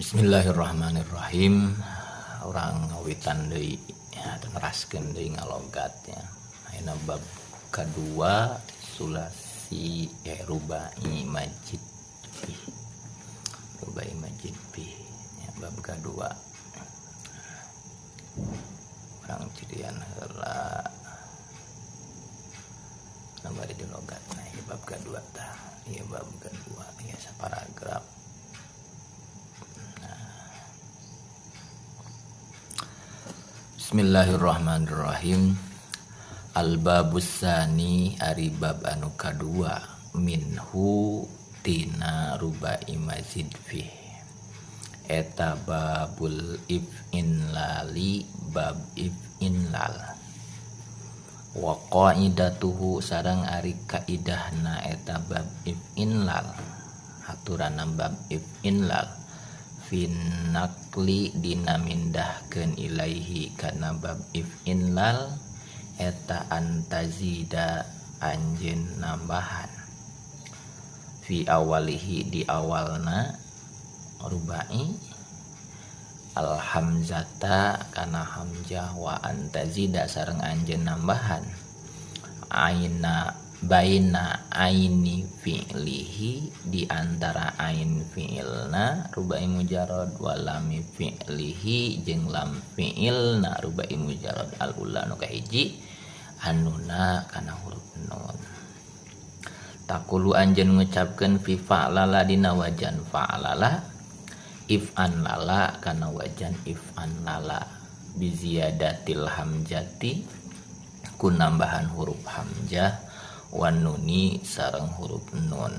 Bismillahirrahmanirrahim. Orang ngawitan deui dan neraskeun deui ngalogatnya. Ayeuna bab kadua sulasi rubai majid fi. Rubai majid fi. Ya, bab kadua. Orang cirian heula nambari di logatna ieu bab kadua tah. Ieu bab kadua ya saparagraf. Bismillahirrahmanirrahim. Al-babus sani ari bab anu kadua minhu tina rubai mazid fi. Eta babul if'inlali bab if'inlal. Wa qaidatuhu sareng ari kaidahna eta bab if'inlal. Haturana bab if'inlal finakli dina mindahkeun ilaihi kana bab if'inlal eta antazida anjeun nambahan fi awalihi di awalna rubai alhamzata kana hamzah wa antazida sareng anjeun nambahan aina baina aini fi'lihi di antara ain fi'ilna rubai mujarrad wa lam fi'lihi jeung lam fi'ilna rubai mujarrad al ula nu kahiji anuna kana huruf nun. Takulu anjeun ngucapkeun fi fa'lala dina wajan fa'lala if'an lala kana wajan if'an lala bi ziyadatil hamzati ku nambahan huruf hamzah wan nuni sareng huruf nun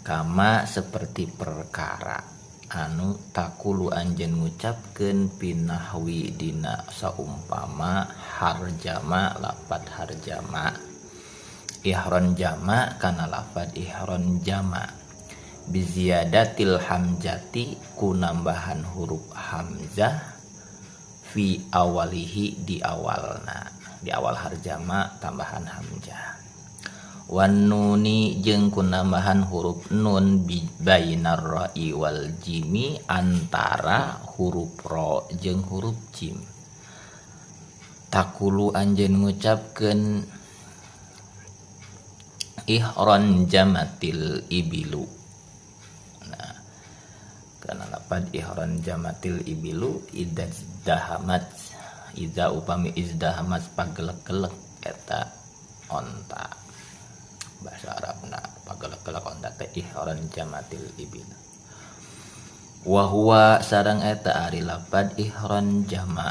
kama seperti perkara anu takulu anjeun ngucapkeun pinahwi dina saumpama harjama lafad harjama ihron jama kana lafad ihron jama biziyadatil hamzati ku nambahan huruf hamzah fi awalihi di awalna di awal harjama tambahan hamzah wan nuni jeung ku nambahan huruf nun bainar ra'i wal jimi antara huruf ra jeung huruf jim. Takulu anjeun ngucapkeun ihron jamatil ibilu. Nah, kana lafaz ihron jamatil ibilu idzahamat idza upami izdahamat pagelek-gelek eta onta. Bahasa Arabna pagelek-gelek onta teh ihron jamatil ibil. Wa huwa sareng eta ari lafaz ihron jama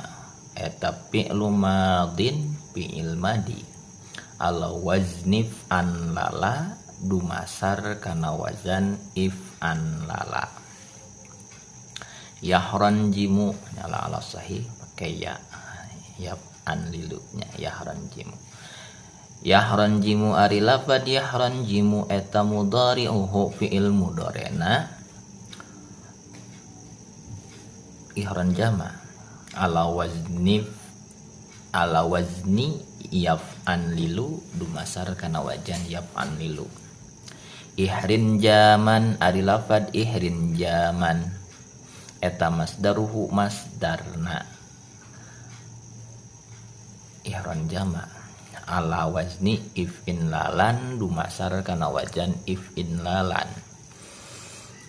eta fi'lu madin fi'il madi ala waznif an lala dumasar kana wazan if an lala. Yahron jimu nyala ala sahih pakai ya an lilunya yahron jimu. Yahron jimu ari lafad yahron jimu eta mudhari'uhu fi'il mudhari'na ihron jama ala wazni yaf'an lilu dumasar kana wajan yaf'an lilu. Ihrin jaman ari lafad ihrin jaman eta masdaruhu masdarna ihron jama ala wazni if'in lalan dumasar kana wajan if'in lalan.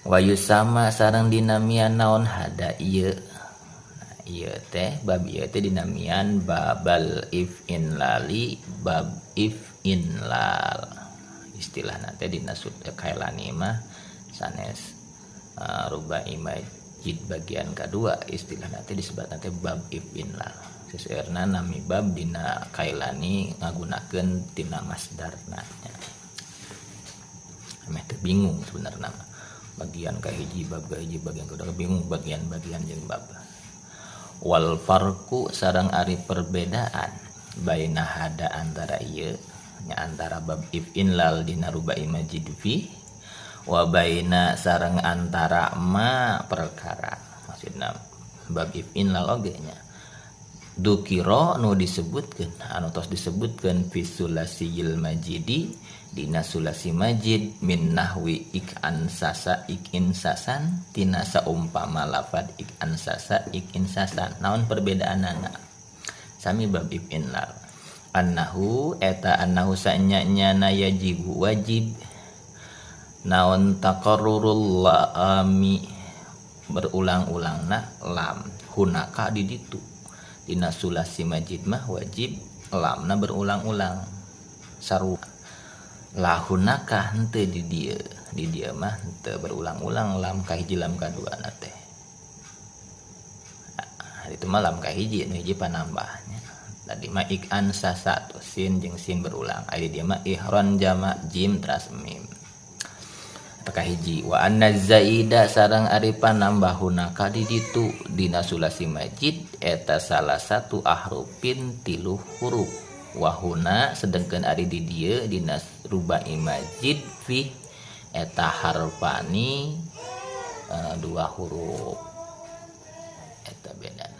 Wa yusama sareng dinamian naon hada ieu. Nah, ieu teh bab ieu teh dinamian babal if'in lali bab if'in lal. Istilahna teh dina sud kailani mah sanes rubai majid bagian kadua istilahna teh disebutna teh bab if'in lal. Sesuerna nami bab dina kailani ngagunakeun tina masdarna nya. Emeh teu bingung sebenarnya bagian kahiji bab kahiji bagian kedua bingung bagian-bagian jeung bab. Wal farqu sareng ari perbedaan baina hada antara ieu nya antara bab if'inlal dina rubai majid fi wa baina sareng antara ma perkara maksudna bab if'inlal oge nya dukiro nu disebutkeun anu tos disebutkeun fi sulasiyil majidi dina sulasi majid min nahwi ik ansasa ik insasan tina saumpama lafad ik ansasa ik insasan. Naon perbedaanana sami bab if inlal. Annahu eta annahu sanyana yajibu wajib naon taqarrurul lami berulang-ulangna lam hunaka di ditu dina sulasi majid mah wajib lamna berulang-ulang saru lahunaka henteu di dia mah henteu berulang-ulang lam kahiji lam kadua na teh. Itu mah lam kahiji nu hiji panambahnya. Tadi mah ik ansasa tuh sin jeung sin berulang. Aya dia mah ihron jama jim teras mim. Eta kahiji wa anna zaida sareng ari panambahunaka di ditu dina sulasi majid eta salah satu ahrufin tilu huruf. Wahuna sedengkeun ari di dieu dina rubai majid fi eta harfani dua huruf eta beda.